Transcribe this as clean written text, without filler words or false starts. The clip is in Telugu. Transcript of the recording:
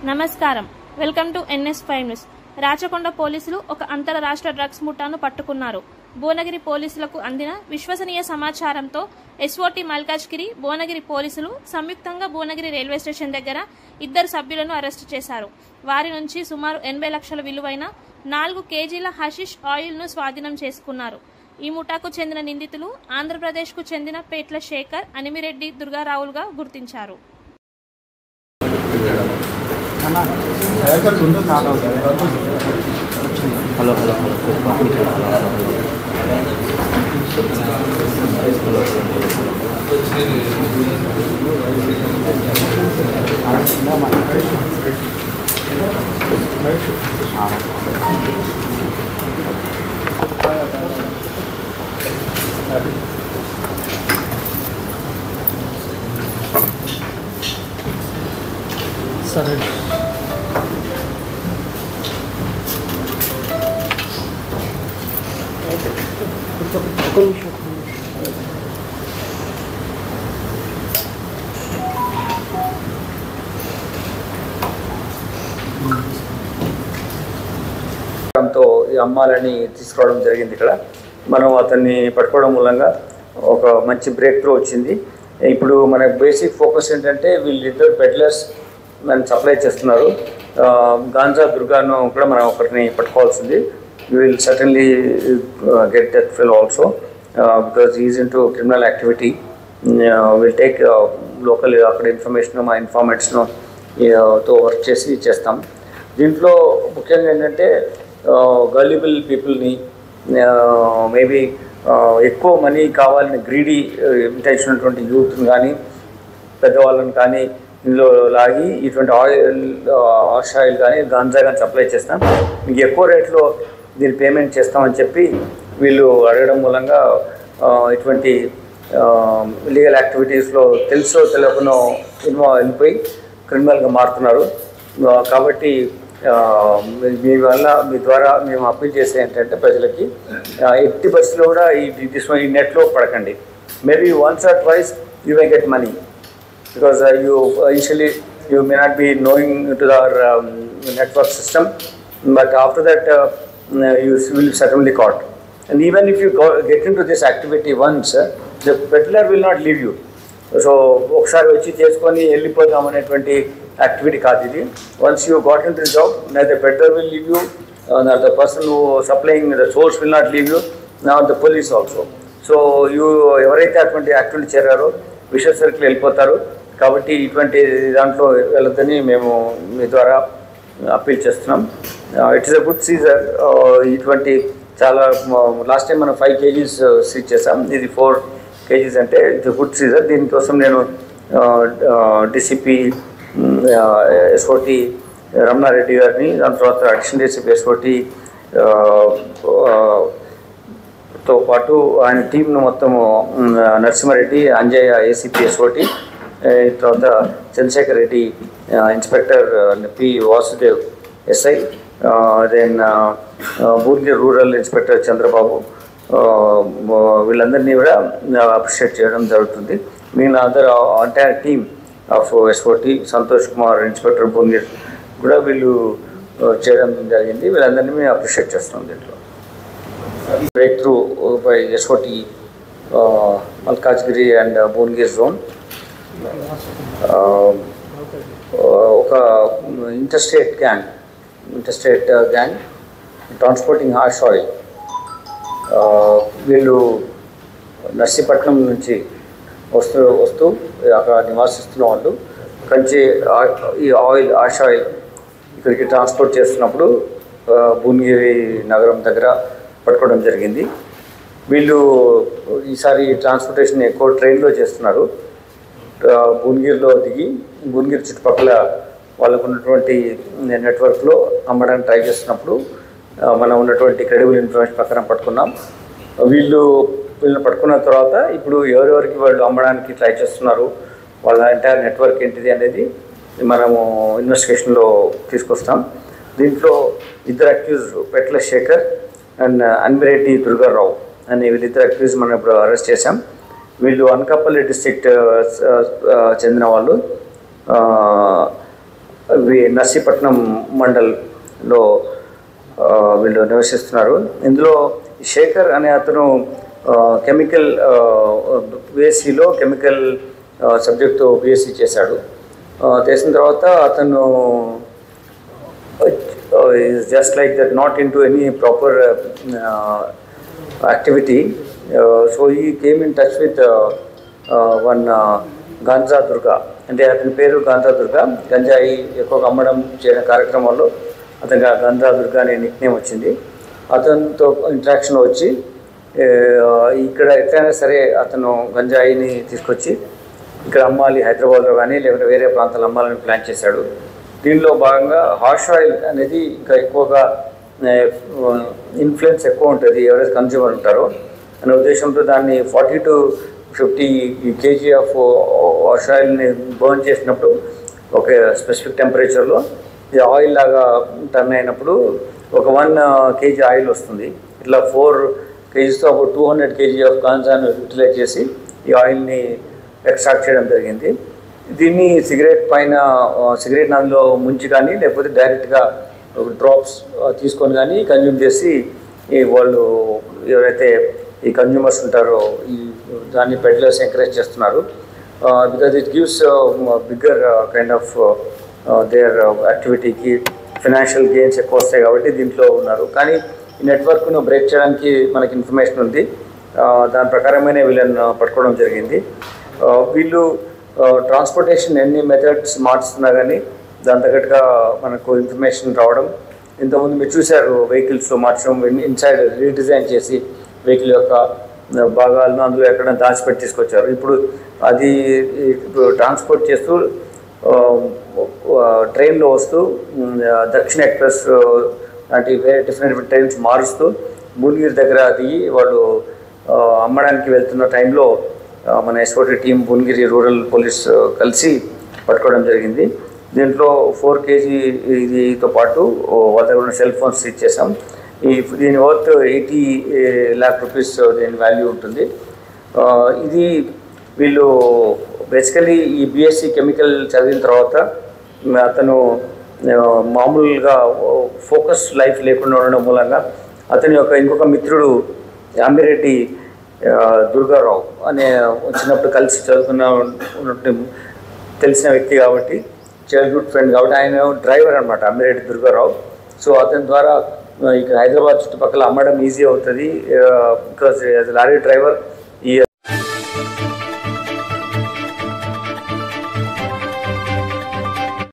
నమస్కారం. Welcome to NS5 news. Rachakonda పోలీసులు ఒక అంతర్రాష్ట్ర డ్రగ్స్ ముఠాను పట్టుకున్నారు. భువనగిరి పోలీసులకు అందిన విశ్వసనీయ సమాచారంతో SOT మల్కాజ్గిరి, భువనగిరి పోలీసులు సంయుక్తంగా భువనగిరి రైల్వే స్టేషన్ దగ్గర 2 సభ్యులను అరెస్టు చేశారు. వారి నుంచి సుమారు 80 లక్షల విలువైన 4 కేజీల హషిష్ ఆయిల్ను స్వాధీనం చేసుకున్నారు. ఈ ముఠాకు చెందిన నిందితులు ఆంధ్రప్రదేశ్కు చెందిన పేట్ల శేఖర్, అనిమిరెడ్డి దుర్గారావులుగా గుర్తించారు. సరే అమ్మాలని తీసుకురావడం జరిగింది. ఇక్కడ మనం అతన్ని పట్టుకోవడం మూలంగా ఒక మంచి బ్రేక్ త్రూ వచ్చింది. ఇప్పుడు మన బేసిక్ ఫోకస్ ఏంటంటే వీళ్ళిద్దరు పెడ్లర్స్ మనం సప్లై చేస్తున్నారు. గాంజా దుర్గాను కూడా మనం ఒకరిని పట్టుకోవాల్సింది. You will certainly get that fell also because is in to criminal activity. Will take local అక్కడ ఇన్ఫర్మేషన్ మా ఇన్ఫార్మేట్స్ను తో వర్క్ చేస్తాం. దీంట్లో ముఖ్యంగా ఏంటంటే గల్లిబుల్ పీపుల్ని, మేబీ ఎక్కువ మనీ కావాలని గ్రీడీ ఇంటెన్షన్ ఉన్నటువంటి యూత్ని కానీ పెద్దవాళ్ళని కానీ ఇందులో లాగి ఇటువంటి ఆయిల్ కానీ గాంజా కానీ సప్లై చేస్తాం. మీకు ఎక్కువ రేట్లో దీన్ని పేమెంట్ చేస్తామని చెప్పి వీళ్ళు అడగడం మూలంగా ఇటువంటి ఇల్లీగల్ యాక్టివిటీస్లో తెలుసో తెలియకుండా వెళ్ళిపోయి క్రిమినల్గా మారుతున్నారు. కాబట్టి మీ ద్వారా మేము అప్పీల్ చేసే ఏంటంటే ప్రజలకి ఎట్టి పరిస్థితుల్లో కూడా ఈ నెట్లో పడకండి. Maybe once or twice you may get money because initially you may not be knowing to our network system, but after that you will certainly caught. And even if you get into this activity once, the peddler will not leave you. So ఒకసారి వచ్చి చేసుకొని వెళ్ళిపోదాం అనేటువంటి యాక్టివిటీ కాదు ఇది. Once you got in to the job, neither peddler will leave you, the person who supplying the source will not leave you, now the police also. So you ఎవరైతే అటువంటి యాక్టివిటీ చేరారో విషయ సర్కిల్ వెళ్ళిపోతారు. కాబట్టి ఇటువంటి దాంట్లో వెళ్ళొద్దని మేము మీ ద్వారా అప్పీల్ చేస్తున్నాం. It is a good seizure. ఇటువంటి చాలా లాస్ట్ టైం మనం 5 kgs సీజ్ చేసాం. ఇది 4 kgs అంటే ఇట్స్ గుడ్ సీజర్. దీనికోసం నేను DCP SOT రమణారెడ్డి గారిని, దాని తర్వాత అడిషనల్ DCP SOT తో పాటు ఆయన టీంను మొత్తము నరసింహారెడ్డి, అంజయ్య ACP SOT, తర్వాత Chandrashekar Reddy inspector, P Vasudev SI, then Bhuvanagiri rural inspector Chandrababu, వీళ్ళందరినీ కూడా అప్రిషియేట్ చేయడం జరుగుతుంది. మిగిలిన other entire team of SOT, Santosh Kumar inspector Bhuvanagiri కూడా వీళ్ళు చేయడం జరిగింది. వీళ్ళందరినీ మేము అప్రిషియేట్ చేస్తున్నాం. దీంట్లో breakthrough by SOT Malkajgiri and Bhuvanagiri zone. ఒక interstate gang transporting hash oil, వీళ్ళు నర్సీపట్నం నుంచి వస్తూ అక్కడ నివాసిస్తున్న వాళ్ళు కంచి ఈ ఆయిల్ హాష్ ఆయిల్ ఇక్కడికి ట్రాన్స్పోర్ట్ చేస్తున్నప్పుడు భువనగిరి నగరం దగ్గర పట్టుకోవడం జరిగింది. వీళ్ళు ఈసారి ట్రాన్స్పోర్టేషన్ ఎక్కువ ట్రైన్లో చేస్తున్నారు. భువనగిరిలో దిగి భువనగిరి చుట్టుపక్కల వాళ్ళకు ఉన్నటువంటి నెట్వర్క్లో అమ్మడానికి ట్రై చేస్తున్నప్పుడు మనం ఉన్నటువంటి క్రెడిబుల్ ఇన్ఫర్మేషన్ ప్రకారం పట్టుకున్నాం. వీళ్ళని పట్టుకున్న తర్వాత ఇప్పుడు ఎవరెవరికి వాళ్ళు అమ్మడానికి ట్రై చేస్తున్నారు, వాళ్ళ ఎంటైర్ నెట్వర్క్ ఏంటిది అనేది మనము ఇన్వెస్టిగేషన్లో తీసుకొస్తాం. దీంట్లో 2 accused Petla Shekhar and Animireddy Durgarao అనే వీళ్ళిద్దరు అక్యూజ్ మనం ఇప్పుడు అరెస్ట్ చేశాం. వీళ్ళు అనకాపల్లి డిస్ట్రిక్ట్ చెందిన వాళ్ళు. నర్సీపట్నం మండల్లో వీళ్ళు నివసిస్తున్నారు. ఇందులో శేఖర్ అనే అతను కెమికల్ బీఎస్సీలో కెమికల్ సబ్జెక్టు బీఎస్సీ చేశాడు. చేసిన తర్వాత అతను is just like that, not into any proper activity. So he came in touch with one Ganza Durga. అంటే అతని పేరు గాంధా దుర్గా. గంజాయి ఎక్కువగా అమ్మడం చేయడం కార్యక్రమాల్లో అతనికి గాంధా దుర్గా అనే నిక్నేమ్ వచ్చింది. అతనితో ఇంట్రాక్షన్ వచ్చి ఇక్కడ ఎట్లయినా సరే అతను గంజాయిని తీసుకొచ్చి ఇక్కడ అమ్మాలి, హైదరాబాద్లో కానీ లేకపోతే వేరే ప్రాంతాలు అమ్మాలని ప్లాన్ చేశాడు. దీనిలో భాగంగా హార్ష్ ఆయిల్ అనేది ఇంకా ఎక్కువగా ఇన్ఫ్లుయెన్స్ ఎక్కువ ఉంటుంది ఎవరైతే కన్జ్యూమర్ ఉంటారో అనే ఉద్దేశంతో దాన్ని 40 to 50 kg ఆఫ్ హార్ష్ ఆయిల్ని బర్న్ చేసినప్పుడు ఒక స్పెసిఫిక్ టెంపరేచర్లో ఇది ఆయిల్ లాగా టర్న్ అయినప్పుడు ఒక 1 kg ఆయిల్ వస్తుంది. ఇట్లా 4 kgsతో ఒక 200 kg ఆఫ్ గాంజాను యూటిలైజ్ చేసి ఈ ఆయిల్ని ఎక్స్ట్రాక్ట్ చేయడం జరిగింది. దీన్ని సిగరెట్ అందులో ముంచి కానీ లేకపోతే డైరెక్ట్గా డ్రాప్స్ తీసుకొని కానీ కన్జ్యూమ్ చేసి వాళ్ళు ఎవరైతే ఈ కన్జ్యూమర్స్ ఉంటారో ఈ దాన్ని పెడ్లర్స్ ఎంకరేజ్ చేస్తున్నారు. Because it gives bigger kind of their యాక్టివిటీకి ఫైనాన్షియల్ గెయిన్స్ ఎక్కువ వస్తాయి కాబట్టి దీంట్లో ఉన్నారు. కానీ ఈ నెట్వర్క్ను బ్రేక్ చేయడానికి మనకి ఇన్ఫర్మేషన్ ఉంది. దాని ప్రకారమైన వీళ్ళని పట్టుకోవడం జరిగింది. వీళ్ళు ట్రాన్స్పోర్టేషన్ ఎన్ని మెథడ్స్ మార్చుతున్నా కానీ దాని తగ్గట్టుగా మనకు ఇన్ఫర్మేషన్ రావడం. ఇంతకుముందు మీరు చూశారు వెహికల్స్లో మార్చడం, ఇన్సైడ్ రీడిజైన్ చేసి వెహికల్ యొక్క భాగాలను అందులో ఎక్కడ దాచిపెట్టి తీసుకొచ్చారు. ఇప్పుడు ట్రాన్స్పోర్ట్ చేస్తూ ట్రైన్లో వస్తూ దక్షిణ ఎక్స్ప్రెస్ లాంటి వేరే డిఫరెంట్ ట్రైన్స్ మారుస్తూ భువనగిరి దగ్గర దిగి వాళ్ళు అమ్మడానికి వెళ్తున్న టైంలో మన SOT team Bhuvanagiri rural police కలిసి పట్టుకోవడం జరిగింది. దీంట్లో 4 kg ఇదితో పాటు వాళ్ళ దగ్గర ఉన్న సెల్ ఫోన్స్ ఇచ్చేసాం. దీని వర్త్ 80 lakh rupees దీని వాల్యూ ఉంటుంది. ఇది వీళ్ళు బేసికలీ ఈ బీఎస్సీ కెమికల్ చదివిన తర్వాత అతను మామూలుగా ఫోకస్ లైఫ్ లేకుండా ఉండడం మూలంగా అతని యొక్క ఇంకొక మిత్రుడు అమ్మిరెడ్డి దుర్గారావు అనే చిన్నప్పుడు కలిసి చదువుకున్న తెలిసిన వ్యక్తి కాబట్టి చైల్డ్హుడ్ ఫ్రెండ్ కాబట్టి ఆయన డ్రైవర్ అనమాట అమ్మిరెడ్డి దుర్గారావు. సో అతని ద్వారా ఇక్కడ హైదరాబాద్ చుట్టుపక్కల అమ్మడం ఈజీ అవుతుంది. Because lorry driver